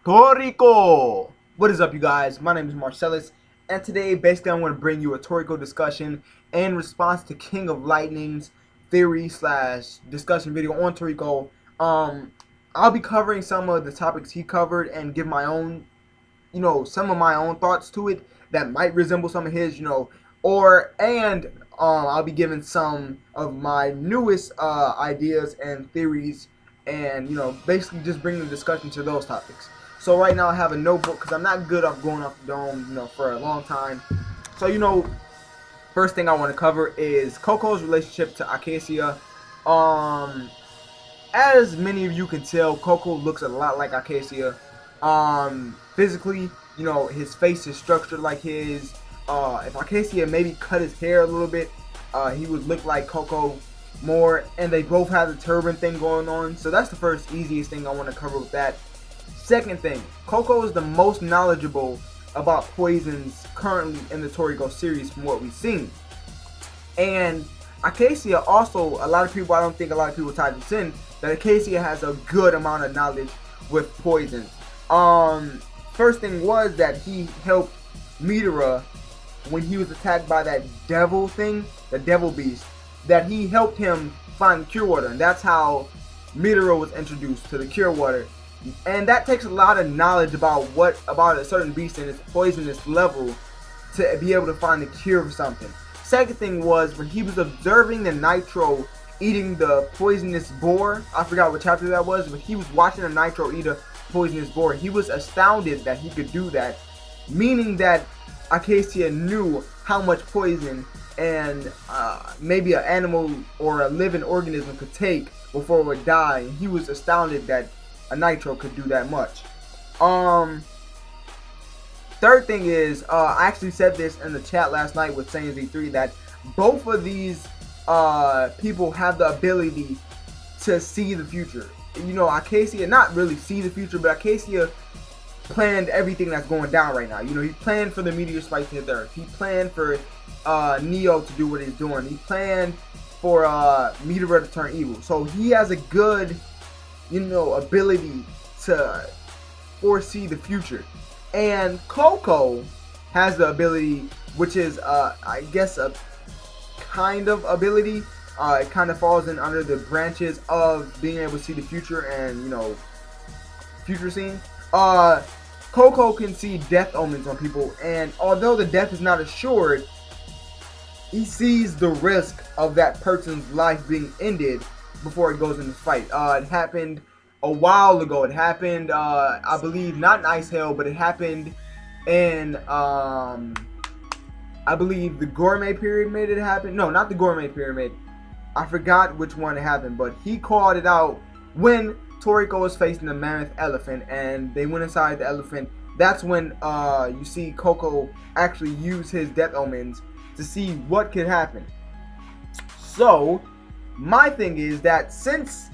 Toriko! What is up, you guys? My name is Marcellus, and today, basically, I'm going to bring you a Toriko discussion in response to King of Lightning's theory slash discussion video on Toriko. I'll be covering some of the topics he covered and give my own, some of my own thoughts to it that might resemble some of his, I'll be giving some of my newest ideas and theories, and basically just bring the discussion to those topics. So right now I have a notebook because I'm not good off going off the dome, for a long time. So first thing I want to cover is Coco's relationship to Acacia. As many of you can tell, Coco looks a lot like Acacia. Physically, his face is structured like his. If Acacia maybe cut his hair a little bit, he would look like Coco more. And they both have the turban thing going on. So that's the first easiest thing I want to cover with that. Second thing, Coco is the most knowledgeable about poisons currently in the Toriko series from what we've seen. And Acacia also, I don't think a lot of people tied this in, that Acacia has a good amount of knowledge with poisons. First thing was that he helped Nitros when he was attacked by that devil thing, the devil beast, that he helped him find cure water, and that's how Nitros was introduced to the cure water. And that takes a lot of knowledge about a certain beast and its poisonous level to be able to find a cure for something. Second thing was when he was observing the Nitro eating the poisonous boar. I forgot what chapter that was, but he was watching a Nitro eat a poisonous boar. He was astounded that he could do that, meaning that Acacia knew how much poison and maybe an animal or a living organism could take before it would die. And he was astounded that a Nitro could do that much. Third thing is, I actually said this in the chat last night with Z3 that both of these people have the ability to see the future. Acacia not really see the future, but Acacia planned everything that's going down right now. He planned for the meteor spike to hit the Earth. He planned for Neo to do what he's doing. He planned for Meteor to turn evil. So he has a good ability to foresee the future. And Coco has the ability, which is I guess a kind of ability. It kind of falls in under the branches of being able to see the future and future seeing. Coco can see death omens on people, and although the death is not assured, he sees the risk of that person's life being ended before it goes into fight. It happened a while ago. It happened, I believe, not in Ice Hell, but it happened in, I believe the Gourmet Pyramid it happened. No, not the Gourmet Pyramid. I forgot which one it happened, but he called it out when Toriko was facing the mammoth elephant, and they went inside the elephant. That's when you see Coco actually use his death omens to see what could happen. So my thing is that since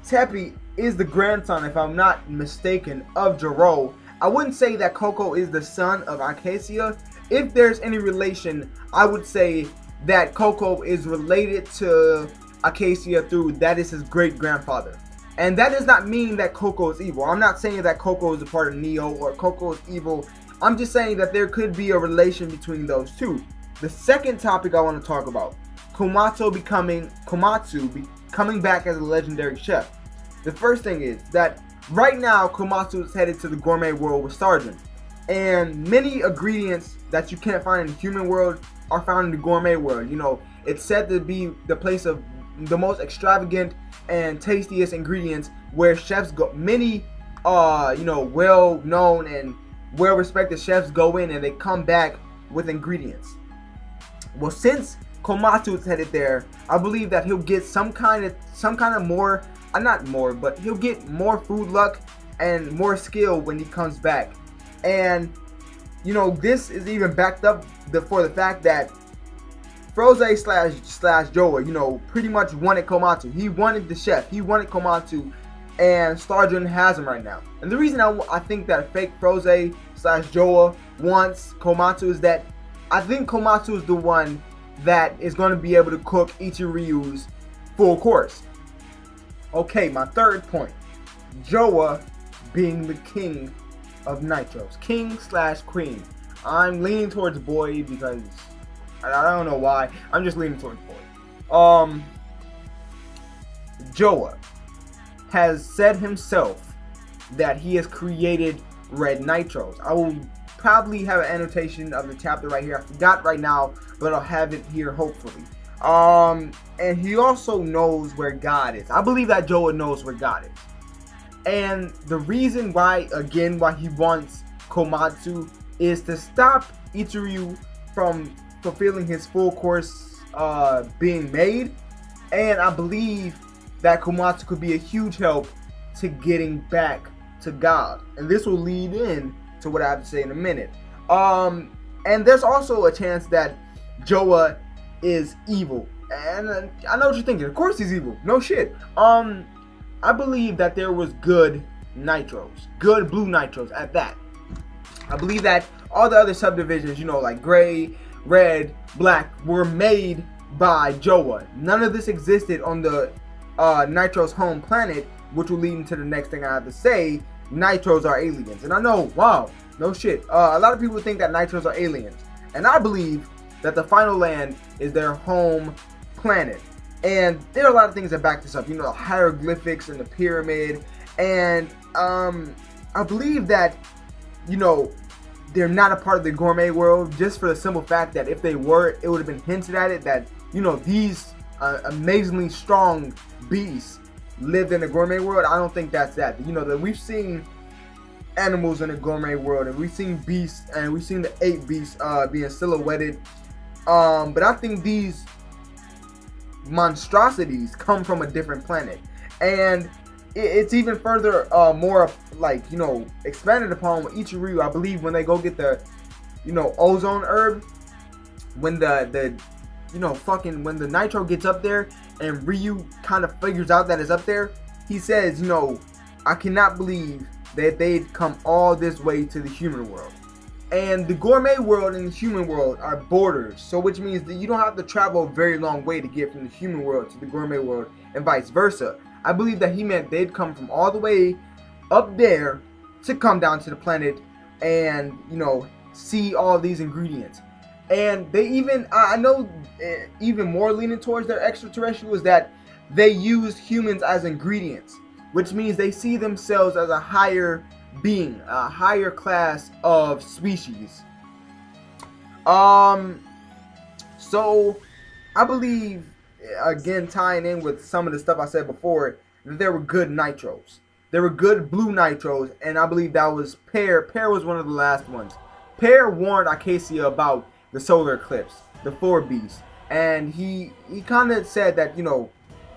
Teppy is the grandson, if I'm not mistaken, of Jiro, I wouldn't say that Coco is the son of Acacia. If there's any relation, I would say that Coco is related to Acacia through that is his great grandfather. And that does not mean that Coco is evil. I'm not saying that Coco is a part of Neo or Coco is evil. I'm just saying that there could be a relation between those two. The second topic I want to talk about, Komatsu coming back as a legendary chef. The first thing is that right now Komatsu is headed to the gourmet world with Sergeant, and many ingredients that you can't find in the human world are found in the gourmet world. It's said to be the place of the most extravagant and tastiest ingredients where chefs go. Many well known and well respected chefs go in and they come back with ingredients. Well, since Komatsu is headed there, I believe that he'll get some kind of more, not more, but he'll get more food luck and more skill when he comes back. And this is even backed up for the fact that Froze slash Joa, pretty much wanted Komatsu. He wanted the chef. He wanted Komatsu, and Sergeant has him right now. And the reason I think that fake Froze slash Joa wants Komatsu is that I think Komatsu is the one that is going to be able to cook Ichiryu's full course. Okay, my third point. Joa being the king of Nitros. King slash queen. I'm leaning towards boy because I don't know why. I'm just leaning towards boy. Joa has said himself that he has created red Nitros. I will probably have an annotation of the chapter right here. I forgot right now, but I'll have it here hopefully. And he also knows where God is. I believe that Joa knows where God is. And the reason why, again, why he wants Komatsu is to stop Ichiryu from fulfilling his full course being made. And I believe that Komatsu could be a huge help to getting back to God. And this will lead in to what I have to say in a minute. And there's also a chance that Joa is evil. And I know what you're thinking. Of course he's evil. No shit. I believe that there was good Nitros. Good blue Nitros at that. I believe that all the other subdivisions, you know, like gray, red, black, were made by Joa. None of this existed on the Nitros home planet, which will lead into the next thing I have to say. Nitros are aliens. And I know, wow, no shit. A lot of people think that Nitros are aliens. And I believe that the final land is their home planet. And there are a lot of things that back this up. You know, the hieroglyphics and the pyramid. And I believe that, you know, they're not a part of the gourmet world, just for the simple fact that if they were, it would have been hinted at it that, you know, these amazingly strong beasts lived in the gourmet world. I don't think that's that. You know, that we've seen animals in the gourmet world, and we've seen beasts, and we've seen the 8 beasts being silhouetted. But I think these monstrosities come from a different planet, and it's even further more like, you know, expanded upon with Ichiryu. I believe when they go get the, you know, ozone herb, when the you know, fucking when the Nitro gets up there and Ryu kind of figures out that it's up there, he says, you know, I cannot believe that they'd come all this way to the human world. And the gourmet world and the human world are borders, so which means that you don't have to travel a very long way to get from the human world to the gourmet world and vice versa. I believe that he meant they'd come from all the way up there to come down to the planet and, you know, see all these ingredients. And they even, I know, even more leaning towards their extraterrestrials, that they used humans as ingredients, which means they see themselves as a higher being, a higher class of species. So I believe, again, tying in with some of the stuff I said before, that there were good Nitros. There were good blue Nitros, and I believe that was P.A.N.G.E.A. P.A.N.G.E.A was one of the last ones. P.A.N.G.E.A warned Acacia about the solar eclipse, the 4 beasts, and he kind of said that, you know,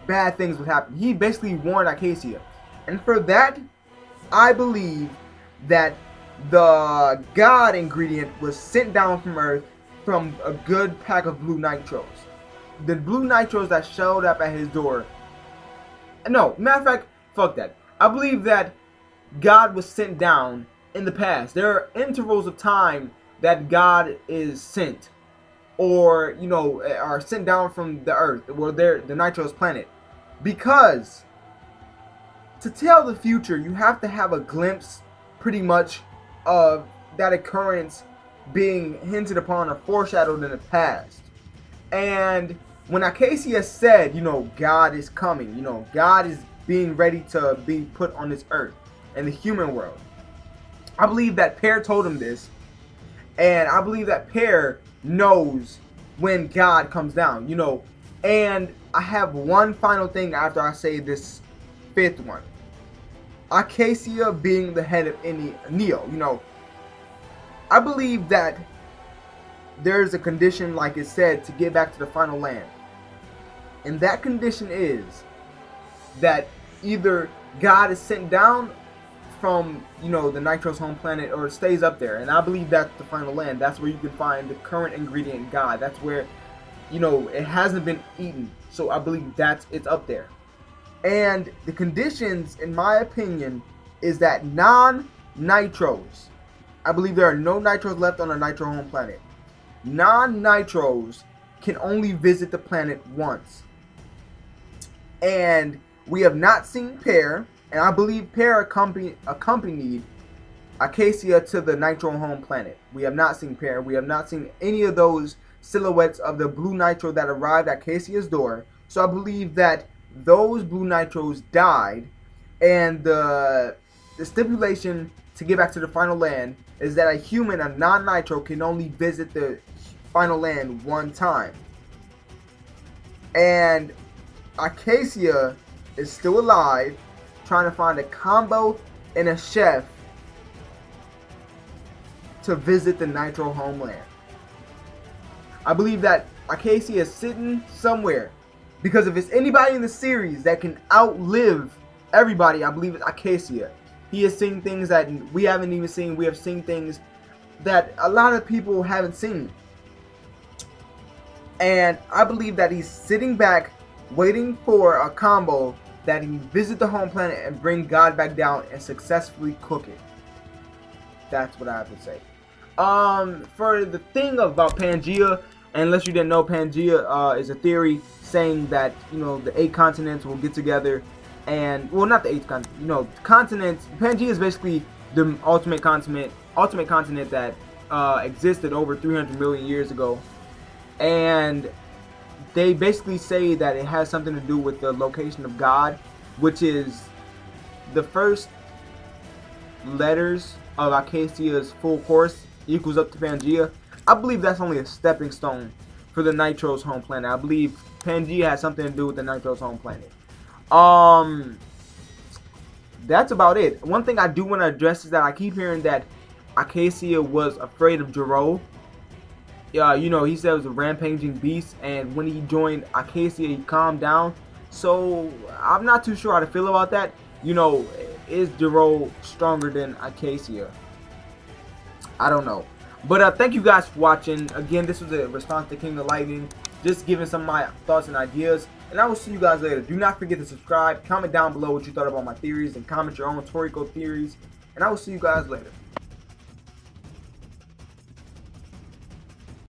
bad things would happen. He basically warned Acacia, and for that, I believe that the God ingredient was sent down from Earth from a good pack of blue Nitros. The blue Nitros that showed up at his door. No, matter of fact, fuck that. I believe that God was sent down in the past. There are intervals of time that God is sent, or, you know, are sent down from the Earth, or the Nitros planet, because to tell the future, you have to have a glimpse, pretty much, of that occurrence being hinted upon or foreshadowed in the past. And when Acacia said, you know, God is coming, you know, God is being ready to be put on this earth in the human world, I believe that P.A.N.G.E.A told him this, and I believe that P.A.N.G.E.A knows when God comes down, you know. And I have one final thing after I say this 5th one. Acacia being the head of Neo, you know, I believe that there's a condition, like it said, to get back to the final land. And that condition is that either God is sent down from, you know, the Nitros home planet, or it stays up there. And I believe that's the final land. That's where you can find the current ingredient, God. That's where, you know, it hasn't been eaten. So I believe it's up there. And the conditions, in my opinion, is that non-Nitros, I believe there are no Nitros left on a Nitro home planet. Non-Nitros can only visit the planet once. And we have not seen P.A.N.G.E.A, And I believe P.A.N.G.E.A accompanied Acacia to the Nitro home planet. We have not seen P.A.N.G.E.A. We have not seen any of those silhouettes of the blue Nitro that arrived at Acacia's door. So I believe that those blue Nitros died, and the stipulation to get back to the final land is that a human, a non-Nitro, can only visit the final land one time. And Acacia is still alive, trying to find a combo and a chef to visit the Nitro homeland. I believe that Acacia is sitting somewhere, because if it's anybody in the series that can outlive everybody, I believe it's Acacia. He has seen things that we haven't even seen. We have seen things that a lot of people haven't seen. And I believe that he's sitting back waiting for a combo that he visit the home planet and bring God back down and successfully cook it. That's what I have to say. For the thing about P.A.N.G.E.A, unless you didn't know, P.A.N.G.E.A is a theory saying that, you know, the 8 continents will get together, and, well, not the 8 continents, you know, continents. P.A.N.G.E.A is basically the ultimate continent that existed over 300 million years ago, and they basically say that it has something to do with the location of God, which is the first letters of Acacia's full course equals up to P.A.N.G.E.A. I believe that's only a stepping stone for the Nitro's home planet. I believe P.A.N.G.E.A has something to do with the Nitro's home planet. That's about it. One thing I do want to address is that I keep hearing that Acacia was afraid of Jiro. You know, he said it was a rampaging beast, and when he joined Acacia, he calmed down. So I'm not too sure how to feel about that. You know, is Jiro stronger than Acacia? I don't know. But thank you guys for watching. Again, this was a response to King of Lightning, just giving some of my thoughts and ideas. And I will see you guys later. Do not forget to subscribe. Comment down below what you thought about my theories, and comment your own Toriko theories. And I will see you guys later.